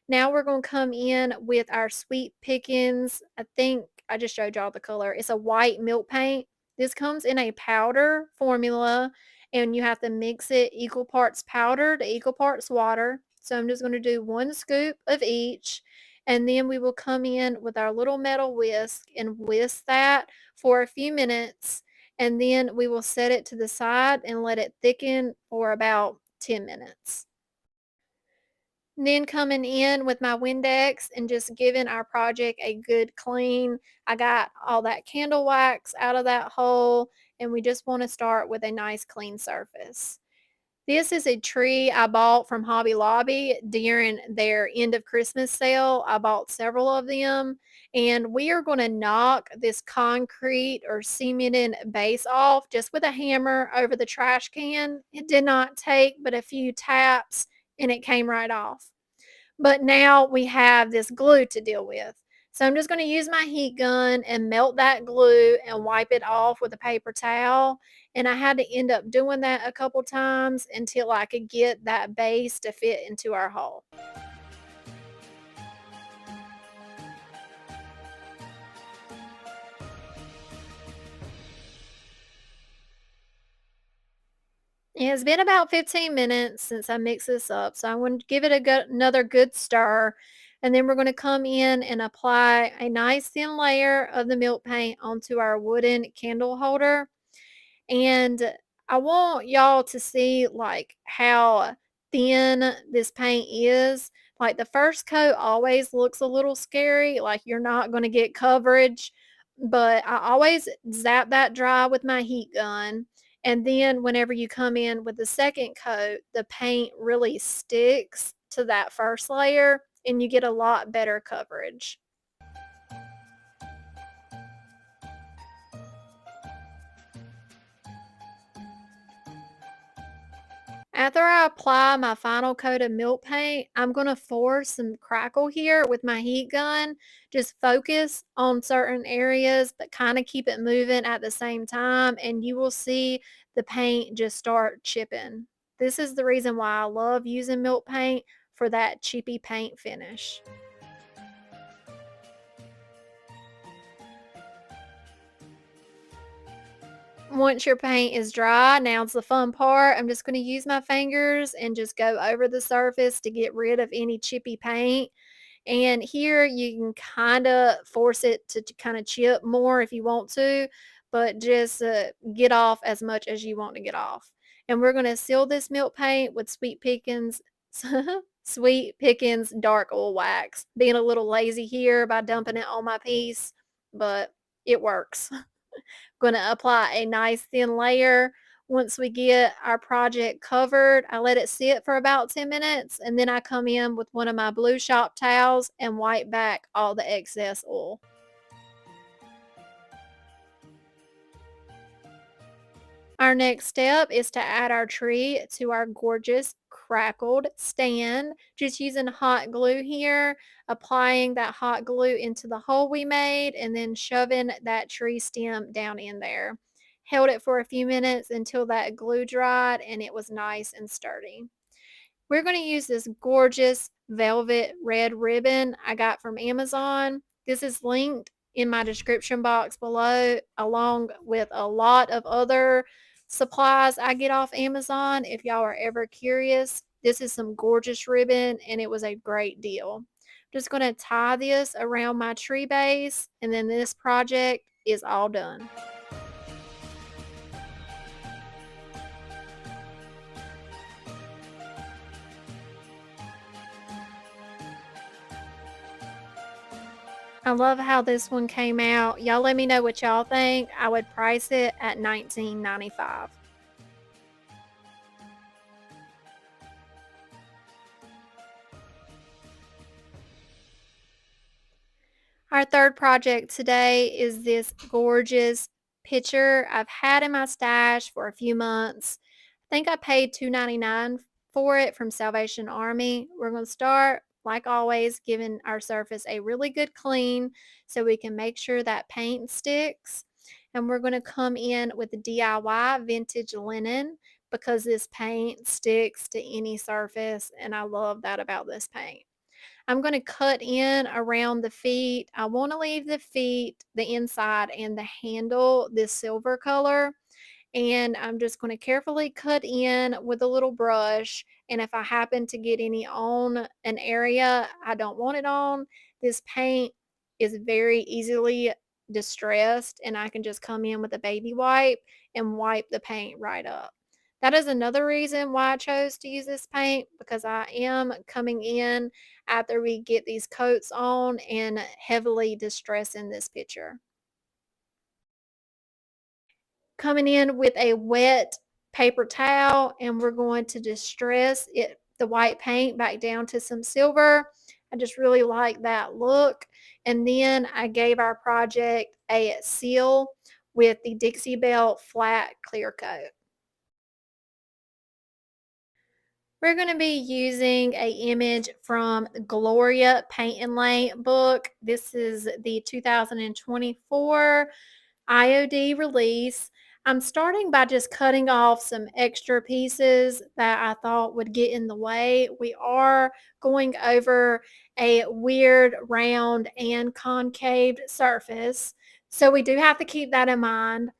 Now we're going to come in with our Sweet Pickins. I think I just showed y'all the color. It's a white milk paint. This comes in a powder formula, and you have to mix it equal parts powder to equal parts water. So I'm just going to do one scoop of each, and then we will come in with our little metal whisk and whisk that for a few minutes, and then we will set it to the side and let it thicken for about 10 minutes. Then coming in with my Windex and just giving our project a good clean. I got all that candle wax out of that hole, and we just want to start with a nice clean surface. This is a tree I bought from Hobby Lobby during their end of Christmas sale. I bought several of them, and we are going to knock this concrete or cemented base off just with a hammer over the trash can. It did not take but a few taps, and it came right off. But now we have this glue to deal with. So I'm just going to use my heat gun and melt that glue and wipe it off with a paper towel. And I had to end up doing that a couple times until I could get that base to fit into our hole. It has been about 15 minutes since I mixed this up, so I'm going to give it another good stir, and then we're going to come in and apply a nice thin layer of the milk paint onto our wooden candle holder. And I want y'all to see like how thin this paint is. Like the first coat always looks a little scary, like you're not going to get coverage, but I always zap that dry with my heat gun. And then whenever you come in with the second coat, the paint really sticks to that first layer and you get a lot better coverage. After I apply my final coat of milk paint, I'm going to force some crackle here with my heat gun. Just focus on certain areas, but kind of keep it moving at the same time, and you will see the paint just start chipping. This is the reason why I love using milk paint for that chippy paint finish. Once your paint is dry, now's the fun part. I'm just going to use my fingers and just go over the surface to get rid of any chippy paint. And here you can kind of force it to kind of chip more if you want to, but just get off as much as you want to get off. And we're going to seal this milk paint with Sweet Pickens, Sweet Pickens dark oil wax. Being a little lazy here by dumping it on my piece, but it works. Gonna apply a nice thin layer. Once we get our project covered, I let it sit for about 10 minutes and then I come in with one of my blue shop towels and wipe back all the excess oil. Our next step is to add our tree to our gorgeous crackled stand. Just using hot glue here, applying that hot glue into the hole we made, and then shoving that tree stem down in there. Held it for a few minutes until that glue dried and it was nice and sturdy. We're going to use this gorgeous velvet red ribbon I got from Amazon. This is linked in my description box below, along with a lot of other supplies I get off Amazon. If y'all are ever curious, this is some gorgeous ribbon and it was a great deal. Just going to tie this around my tree base and then this project is all done. I love how this one came out. Y'all let me know what y'all think. I would price it at $19.95. Our third project today is this gorgeous picture I've had in my stash for a few months. I think I paid $2.99 for it from Salvation Army. We're going to start, like always, giving our surface a really good clean so we can make sure that paint sticks. And we're going to come in with the DIY vintage linen because this paint sticks to any surface, and I love that about this paint. I'm going to cut in around the feet. I want to leave the feet, the inside, and the handle this silver color. And I'm just going to carefully cut in with a little brush. And if I happen to get any on an area I don't want it on, this paint is very easily distressed. And I can just come in with a baby wipe and wipe the paint right up. That is another reason why I chose to use this paint because I am coming in after we get these coats on and heavily distressing this picture. Coming in with a wet paper towel and we're going to distress it, the white paint back down to some silver. I just really like that look. And then I gave our project a seal with the Dixie Belt flat clear coat. We're going to be using a image from Gloria Paint and Lane book. This is the 2024 IOD release. I'm starting by just cutting off some extra pieces that I thought would get in the way. We are going over a weird round and concaved surface, so we do have to keep that in mind.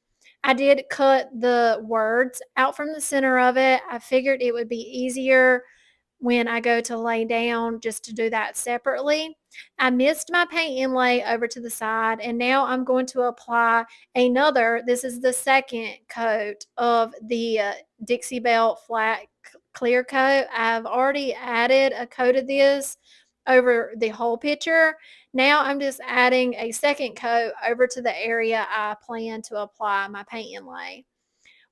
I did cut the words out from the center of it. I figured it would be easier when I go to lay down just to do that separately. I missed my paint inlay over to the side and now I'm going to apply another, this is the second coat of the Dixie Belt flat clear coat. I've already added a coat of this over the whole picture. Now I'm just adding a second coat over to the area I plan to apply my paint inlay.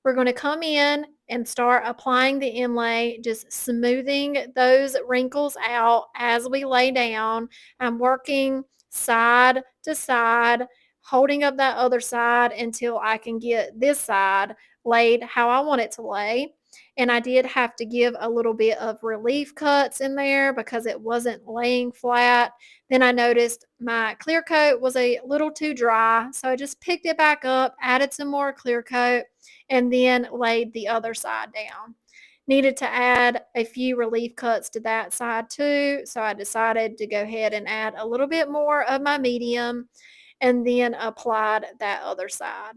We're going to come in and start applying the inlay, just smoothing those wrinkles out as we lay down. I'm working side to side, holding up that other side until I can get this side laid how I want it to lay. And I did have to give a little bit of relief cuts in there because it wasn't laying flat. Then I noticed my clear coat was a little too dry, so I just picked it back up, added some more clear coat, and then laid the other side down. Needed to add a few relief cuts to that side too, so I decided to go ahead and add a little bit more of my medium and then applied that other side.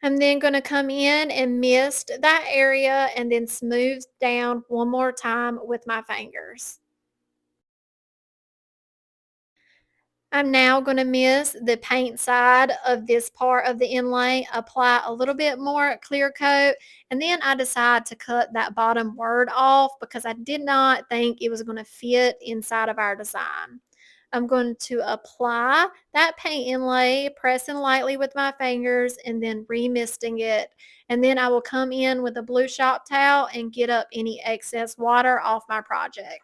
I'm then going to come in and mist that area and then smooth down one more time with my fingers. I'm now going to mist the paint side of this part of the inlay, apply a little bit more clear coat, and then I decide to cut that bottom word off because I did not think it was going to fit inside of our design. I'm going to apply that paint inlay, pressing lightly with my fingers and then remisting it. And then I will come in with a blue shop towel and get up any excess water off my project.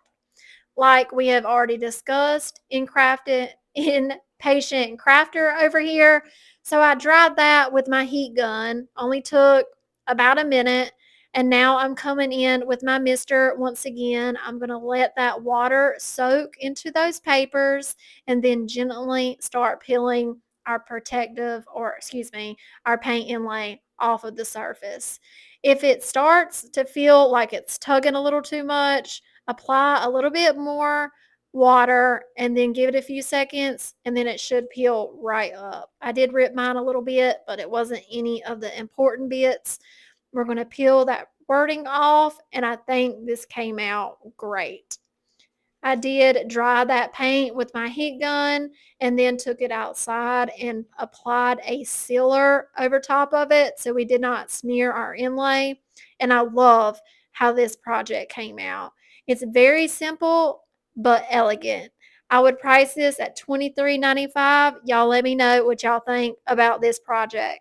Like we have already discussed in patient crafter over here. So I dried that with my heat gun. Only took about a minute. And now I'm coming in with my mister once again. I'm going to let that water soak into those papers and then gently start peeling our protective, or excuse me, our paint inlay off of the surface. If it starts to feel like it's tugging a little too much, apply a little bit more water and then give it a few seconds and then it should peel right up. I did rip mine a little bit, but it wasn't any of the important bits. We're going to peel that wording off and I think this came out great. I did dry that paint with my heat gun and then took it outside and applied a sealer over top of it so we did not smear our inlay. And I love how this project came out. It's very simple but elegant. I would price this at $23.95. Y'all let me know what y'all think about this project.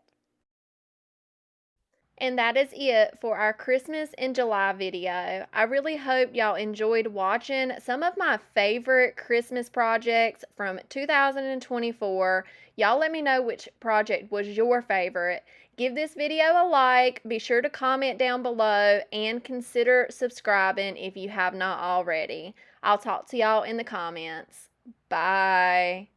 And that is it for our Christmas in July video. I really hope y'all enjoyed watching some of my favorite Christmas projects from 2024. Y'all let me know which project was your favorite. Give this video a like, be sure to comment down below, and consider subscribing if you have not already. I'll talk to y'all in the comments. Bye.